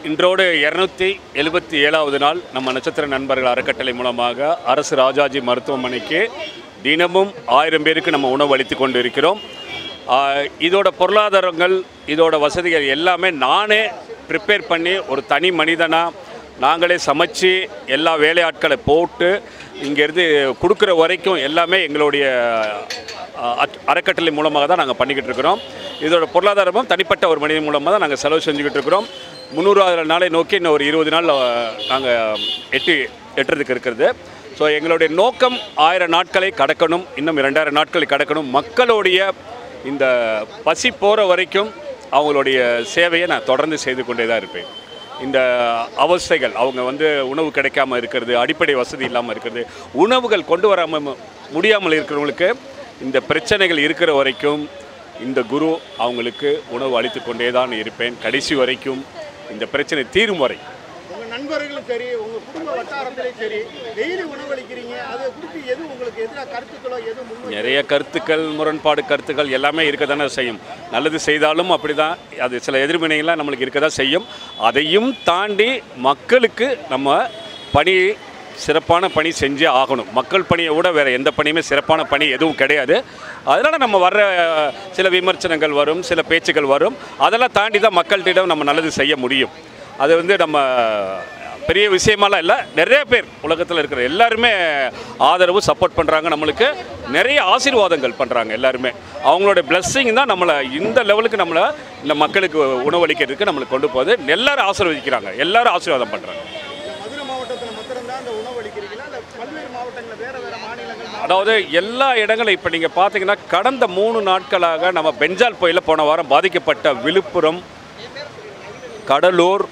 இன்றோடு 277வது நாள் நம்ம நட்சத்திர நண்பர்கள் அறக்கட்டளை மூலமாக அரசு ராஜாஜி மருத்துவமனைக்கு தினமும் 1000 பேருக்கு நம்ம உணவு அளித்து கொண்டு இருக்கிறோம். இதோட பொருளாதாரங்கள், இதோட வசதிகள் எல்லாமே நானே ப்ரிப்பேர் பண்ணி ஒரு தனி மனிதனாக நாங்களே சமைச்சு எல்லா வேலையாட்களை போட்டு இங்கேருந்து கொடுக்குற வரைக்கும் எல்லாமே எங்களுடைய அறக்கட்டளை மூலமாக தான் நாங்கள் பண்ணிக்கிட்டு இருக்கிறோம். இதோட பொருளாதாரமும் தனிப்பட்ட ஒரு மனிதன் மூலமாக தான் நாங்கள் செலவு செஞ்சுக்கிட்டு இருக்கிறோம். 300வது நாளை நோக்கி இன்னும் ஒரு 20 நாள் நாங்கள் எட்டுறதுக்கு இருக்கிறது. ஸோ எங்களுடைய நோக்கம் 1000 நாட்களை கடக்கணும், இன்னும் 2000 நாட்களை கடக்கணும். மக்களுடைய இந்த பசி போகிற வரைக்கும் அவங்களுடைய சேவையை நான் தொடர்ந்து செய்து கொண்டே தான் இருப்பேன். இந்த அவஸ்தைகள், அவங்க உணவு கிடைக்காமல் இருக்கிறது, அடிப்படை வசதி இல்லாமல் இருக்கிறது, உணவுகள் கொண்டு வராமல் முடியாமல் இருக்கிறவங்களுக்கு இந்த பிரச்சனைகள் இருக்கிற வரைக்கும் இந்த குரு அவங்களுக்கு உணவு அளித்து கொண்டே தான் இருப்பேன், கடைசி வரைக்கும் இந்த பிரச்சனை தீரும் வரை. உங்கள் நண்பர்களும் சரி, உங்கள் குடும்ப வட்டாரத்திலையும் சரி, டெய்லி உணவளிக்கிறீங்க, அதை குறித்து எது உங்களுக்கு எதிராக கருத்துக்களோ எதுவும்? நிறைய கருத்துக்கள், முரண்பாடு கருத்துக்கள் எல்லாமே இருக்க தானே செய்யும். நல்லது செய்தாலும் அப்படி தான், அது சில எதிர்வினைகள்லாம் நம்மளுக்கு இருக்க தான் செய்யும். அதையும் தாண்டி மக்களுக்கு நம்ம சிறப்பான பணி செஞ்சே ஆகணும். மக்கள் பணியை விட வேறு எந்த பணியுமே சிறப்பான பணி எதுவும் கிடையாது. அதனால் நம்ம வர்ற சில விமர்சனங்கள் வரும், சில பேச்சுக்கள் வரும், அதெல்லாம் தாண்டி தான் மக்கள்கிட்ட நம்ம நல்லது செய்ய முடியும். அது நம்ம பெரிய விஷயமாலாம் இல்லை. நிறைய பேர் உலகத்தில் இருக்கிற எல்லாருமே ஆதரவு சப்போர்ட் பண்ணுறாங்க, நம்மளுக்கு நிறைய ஆசீர்வாதங்கள் பண்ணுறாங்க. எல்லாருமே அவங்களோட பிளஸ்ஸிங் தான் நம்மளை இந்த லெவலுக்கு நம்மளை இந்த மக்களுக்கு உணவளிக்கிறதுக்கு நம்மளுக்கு கொண்டு போகுது. எல்லாரும் ஆசீர்வதிக்கிறாங்க, எல்லாரும் ஆசீர்வாதம் பண்ணுறாங்க. அதாவது எல்லா இடங்களும் இப்போ நீங்கள் பார்த்தீங்கன்னா கடந்த 3 நாட்களாக நம்ம பெஞ்சால் புயலில் போன வாரம் பாதிக்கப்பட்ட விழுப்புரம், கடலூர்,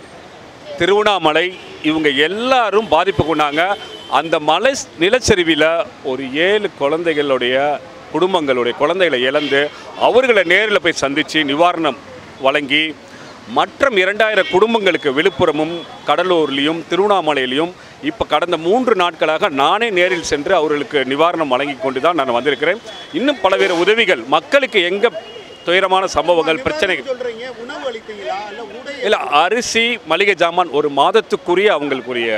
திருவண்ணாமலை இவங்க எல்லாரும் பாதிப்புக்குண்டாங்க. அந்த மலை நிலச்சரிவில் ஒரு 7 குழந்தைகளுடைய குடும்பங்களுடைய குழந்தைகளை இழந்து அவர்களை நேரில் போய் சந்தித்து நிவாரணம் வழங்கி மற்றும் 2000 குடும்பங்களுக்கு விழுப்புரமும் கடலூர்லேயும் திருவண்ணாமலையிலையும் இப்போ கடந்த 3 நாட்களாக நானே நேரில் சென்று அவர்களுக்கு நிவாரணம் வழங்கி கொண்டு தான் நான் வந்திருக்கிறேன். இன்னும் பலவேறு உதவிகள் மக்களுக்கு எங்கே துயரமான சம்பவங்கள், பிரச்சனைகள் இல்லை, அரிசி, மளிகை ஜாமான், ஒரு மாதத்துக்குரிய அவங்களுக்குரிய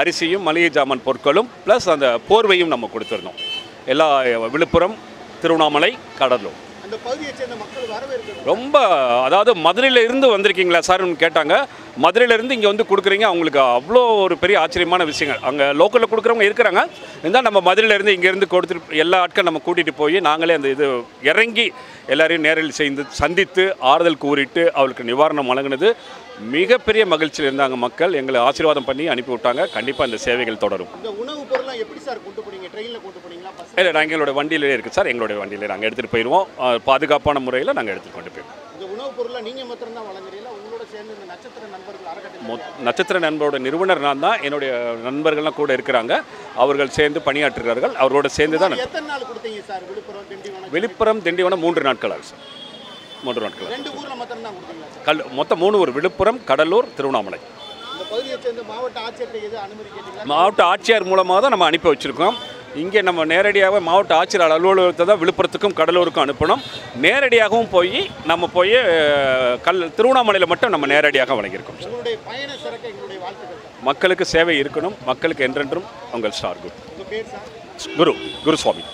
அரிசியும் மளிகை ஜாமான் பொருட்களும் ப்ளஸ் அந்த போர்வையும் நம்ம கொடுத்துருந்தோம். எல்லா விழுப்புரம், திருவண்ணாமலை, கடலூர் ரொம்ப, அதாவது மதுரையிலேருந்து வந்திருக்கீங்களா சார்னு கேட்டாங்க. மதுரையிலேருந்து இங்கே கொடுக்குறீங்க, அவங்களுக்கு அவ்வளோ ஒரு பெரிய ஆச்சரியமான விஷயங்கள். அங்கே லோக்கலில் கொடுக்குறவங்க இருக்கிறாங்க. இருந்தால் நம்ம மதுரையிலேருந்து இங்கேருந்து கொடுத்துட்டு எல்லா ஆட்கள் நம்ம கூட்டிகிட்டு போய் நாங்களே அந்த இது இறங்கி எல்லாரையும் நேரில் சந்தித்து ஆறுதல் கூறிட்டு அவளுக்கு நிவாரணம் வழங்கினது மிகப்பெரிய மகிழ்ச்சியில் இருந்தாங்க மக்கள். எங்களை ஆசீர்வாதம் பண்ணி அனுப்பி விட்டாங்க. கண்டிப்பாக இந்த சேவைகள் தொடரும். இல்லை, நாங்கள் எங்களோட வண்டியிலே இருக்குது சார், எங்களுடைய வண்டியிலே நாங்கள் எடுத்துகிட்டு போயிடுவோம். பாதுகாப்பான முறையில் நாங்கள் எடுத்துகிட்டு கொண்டு போயிடுவோம். நட்சத்திர நண்பரோட நிறுவனர் நான் தான், என்னுடைய நண்பர்கள்லாம் கூட இருக்கிறாங்க. அவர்கள் சேர்ந்து பணியாற்றுகிறார்கள். அவரோட சேர்ந்து தான். விழுப்புரம், திண்டிவனம் 3 நாட்கள் ஆகும் சார். 3 நாட்கள் மொத்தம் 3 ஊர்: விழுப்புரம், கடலூர், திருவண்ணாமலை. மாவட்ட ஆட்சியர் மூலமாக தான் நம்ம அனுப்பி வச்சுருக்கோம். இங்கே நம்ம நேரடியாக மாவட்ட ஆட்சியர் அலுவலகத்தை தான் விழுப்புரத்துக்கும் கடலூருக்கும் அனுப்பணும். நேரடியாகவும் நம்ம போய் திருவண்ணாமலையில் மட்டும் நம்ம நேரடியாக வழங்கியிருக்கோம். மக்களுக்கு சேவை இருக்கணும், மக்களுக்கு என்றென்றும் உங்கள் ஸ்டார் குரு குருசுவாமி.